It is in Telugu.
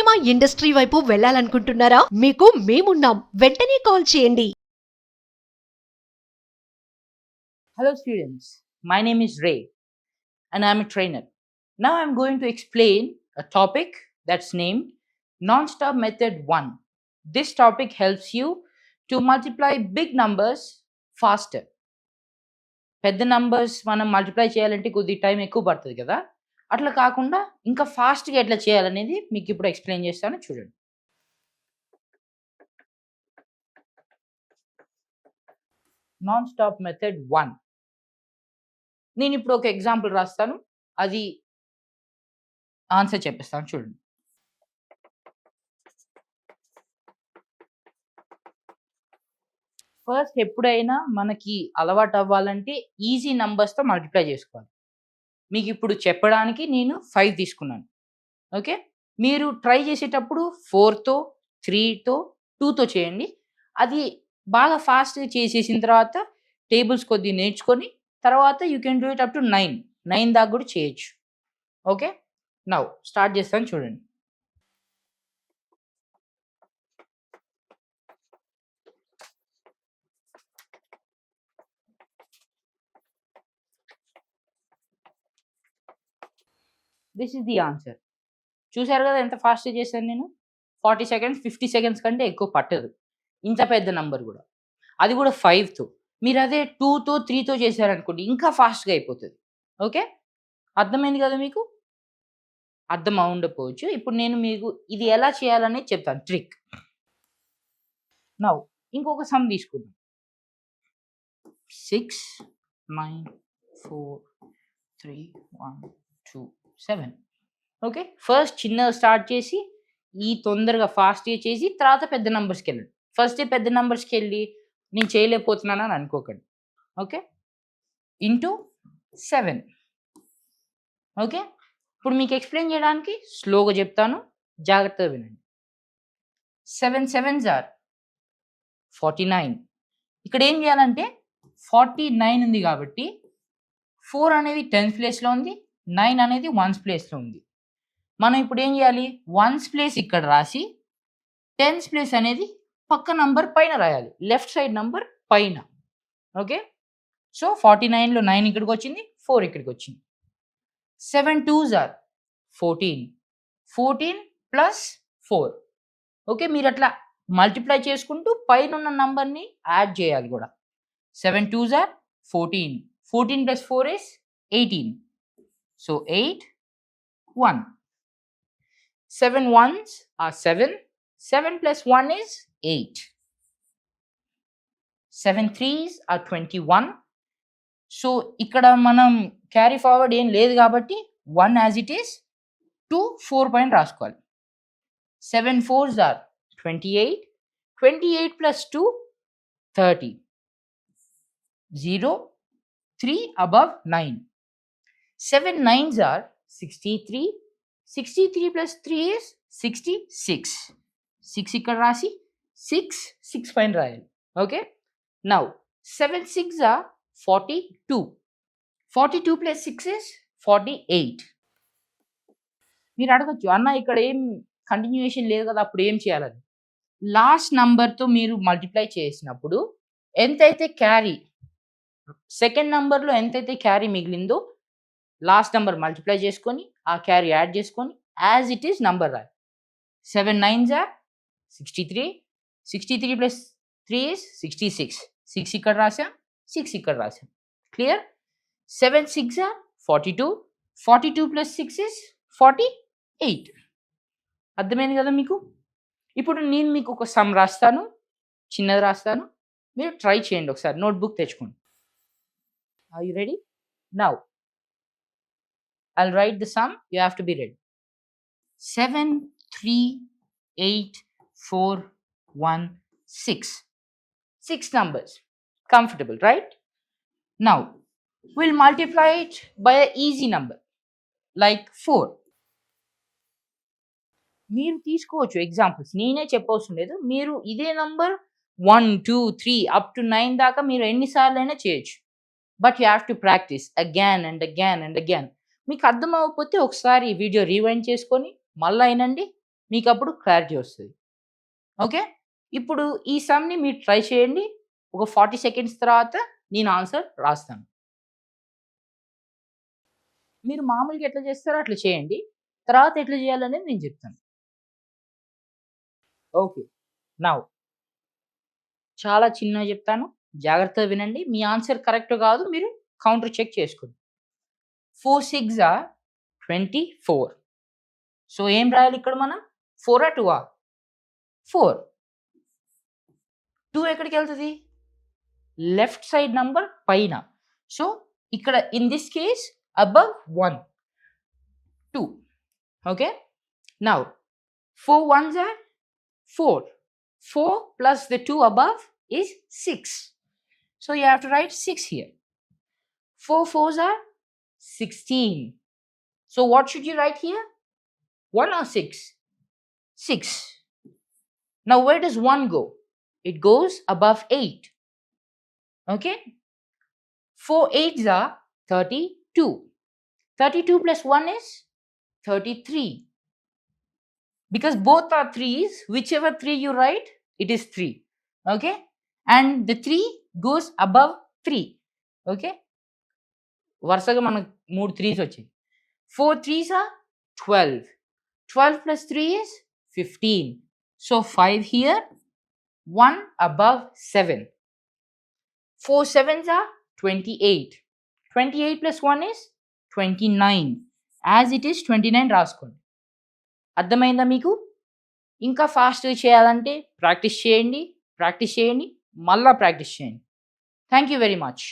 సినిమా ఇండస్ట్రీ వైపు వెళ్ళాలనుకుంటున్నారా? మీకు మేమున్నాం. వెంటనే కాల్ చేయండి. Hello students, my name is Ray and I am a trainer. Now I am going to explain a topic that's named Non-Stop Method 1. This topic helps you to multiply big numbers faster. పెద్ద నంబర్స్ మనం మల్టిప్లై చేయాలంటే కొద్ది టైం ఎక్కువ పడుతుంది కదా, అట్లా కాకుండా ఇంకా ఫాస్ట్గా ఎట్లా చేయాలనేది మీకు ఇప్పుడు ఎక్స్ప్లెయిన్ చేస్తాను, చూడండి. Non stop method 1. నేను ఇప్పుడు ఒక ఎగ్జాంపుల్ రాస్తాను, అది ఆన్సర్ చెప్పేస్తాను, చూడండి. ఫస్ట్ ఎప్పుడైనా మనకి అలవాటు అవ్వాలంటే ఈజీ నంబర్స్తో మల్టిప్లై చేసుకోవాలి. మీకు ఇప్పుడు చెప్పడానికి నేను 5 తీసుకున్నాను, ఓకే. మీరు ట్రై చేసేటప్పుడు 4తో 3తో 2తో చేయండి. అది బాగా ఫాస్ట్గా చేసేసిన తర్వాత టేబుల్స్ కొద్దిగా నేర్చుకొని తర్వాత you can do it up to 9 దాకా కూడా చేయొచ్చు, ఓకే. నౌ స్టార్ట్ చేస్తాను, చూడండి. This is the answer. చూసారు కదా ఎంత ఫాస్ట్గా చేశాను నేను. 40 సెకండ్స్ 50 సెకండ్స్ కంటే ఎక్కువ పట్టదు. ఇంత పెద్ద నంబర్ కూడా, అది కూడా 5తో. మీరు అదే 2తో 3తో చేశారనుకోండి ఇంకా ఫాస్ట్గా అయిపోతుంది, ఓకే. అర్థమైంది కదా మీకు? అర్థం ఉండకపోవచ్చు. ఇప్పుడు నేను మీకు ఇది ఎలా చేయాలనేది చెప్తాను, ట్రిక్. నౌ ఇంకొక సమ్ తీసుకుందాం. 6 9 4 3 1 2 7. ఓకే, ఫస్ట్ చిన్నగా స్టార్ట్ చేసి ఈ తొందరగా ఫాస్ట్గా చేసి తర్వాత పెద్ద నెంబర్స్కి వెళ్ళండి. ఫస్ట్ పెద్ద నెంబర్స్కి వెళ్ళి నేను చేయలేకపోతున్నాను అని అనుకోకండి, ఓకే. Into 7, okay. ఇప్పుడు మీకు ఎక్స్ప్లెయిన్ చేయడానికి స్లోగా చెప్తాను, జాగ్రత్తగా వినండి. 7 7s are 49. ఇక్కడ ఏం చేయాలంటే 49 ఉంది కాబట్టి 4 అనేది 10th ప్లేస్లో ఉంది, 9 అనేది 1st ప్లేస్లో ఉంది. మనం ఇప్పుడు ఏం చేయాలి, 1st ప్లేస్ ఇక్కడ రాసి 10th ప్లేస్ అనేది పక్క నంబర్ పైన రాయాలి, లెఫ్ట్ సైడ్ నంబర్ పైన, ఓకే. సో 49లో 9 ఇక్కడికి వచ్చింది, 4 ఇక్కడికి వచ్చింది. 7 2s are 14. 14 plus 4, okay. మీరు అట్లా మల్టిప్లై చేసుకుంటూ పైన ఉన్న నంబర్ని యాడ్ చేయాలి కూడా. 7 2s are 14. 14 plus 4 is 18. So 8 1. 7 1s are 7. 7 plus 1 is 8. 7 3s are 21. So ఇక్కడ మనం క్యారీ ఫార్వర్డ్ ఏం లేదు కాబట్టి 1 యాజ్ ఇట్ ఈస్ 2 4 పైన రాసుకోవాలి. 7 4s are 28. 28 plus 2 30. 0 3 above 9. 7 9s are 63. 63 plus 3 is 66. 6 ఇక్కడ రాసి 6 పైన రాయాలి, okay. Now 7 6s are 42. 42 plus 6 is 48. మీరు అడగచ్చు, అన్న ఇక్కడ ఏం కంటిన్యూయేషన్ లేదు కదా, అప్పుడు ఏం చేయాలని. లాస్ట్ నంబర్తో మీరు మల్టిప్లై చేసినప్పుడు ఎంతైతే క్యారీ, సెకండ్ నంబర్లో ఎంతైతే క్యారీ మిగిలిందో లాస్ట్ నంబర్ మల్టిప్లై చేసుకొని ఆ క్యారీ యాడ్ చేసుకొని యాజ్ ఇట్ ఈస్ నంబర్ రాయాలి. 7 9s are 63. 63 plus 3 is 66. 6 ఇక్కడ రాసాం, 6 ఇక్కడ రాసాం, clear. 7 6s are 42. 42 plus 6 is 48. అర్థమైంది కదా మీకు? ఇప్పుడు నేను మీకు ఒక సమ్ రాస్తాను, చిన్నది రాస్తాను, మీరు ట్రై చేయండి ఒకసారి, నోట్బుక్ తెచ్చుకోండి. Are you ready? Now, I'll write the sum. You have to be ready. 7 3 8 4 1 6. 6 numbers. Comfortable, right? Now, we'll multiply it by an easy number, like 4. మీరు తీసుకోవచ్చు ఎగ్జాంపుల్స్, నేనే చెప్పవసరం లేదు. మీరు ఇదే నంబర్ 1 2 3 అప్ టు 9 దాకా మీరు ఎన్నిసార్లు అయినా చేయొచ్చు. But you have to practice again and again and again. మీకు అర్థం అవ్వకపోతే ఒకసారి వీడియో రీవైండ్ చేసుకొని మళ్ళీ అయినండి, మీకు అప్పుడు క్లారిటీ వస్తుంది. ఓకే, ఇప్పుడు ఈ సమ్ని మీరు ట్రై చేయండి. ఒక 40 సెకండ్స్ తర్వాత నేను ఆన్సర్ రాస్తాను. మీరు మామూలుగా ఎట్లా చేస్తారో అట్లా చేయండి. తర్వాత ఎట్లా చేయాలనేది నేను చెప్తాను. ఓకే, నౌ చాలా చిన్నగా చెప్తాను, జాగ్రత్తగా వినండి. మీ ఆన్సర్ కరెక్ట్ కాదు, మీరు కౌంటర్ చెక్ చేసుకోండి. 4 6 are 24. సో ఏం రాయాలి ఇక్కడ మనం? 4 2 4. 2 ఎక్కడికి వెళ్తుంది? లెఫ్ట్ సైడ్ నంబర్ పైన. సో ఇక్కడ in this case above 1 2. Okay, now 4 1s are 4. 4 plus the 2 above is 6. So you have to write 6 here. 4 4s are 16. So what should you write here? 1 or 6? 6. Now where does 1 go? It goes above 8. Okay? 4 8s are 32. 32 plus 1 is 33. Because both are 3s, whichever 3 you write, it is 3. Okay? And the 3 goes above 3. Okay? వరుసగా మనకు 3 3s వచ్చాయి. 4 3s are 12. 12 plus 3 is 15. So 5 here, 1 above 7. 4 7s are 28. 28 plus 1 is 29. As it is 29 రాసుకోండి. అర్థమైందా మీకు? ఇంకా ఫాస్ట్గా చేయాలంటే ప్రాక్టీస్ చేయండి, మళ్ళీ ప్రాక్టీస్ చేయండి. Thank you very much.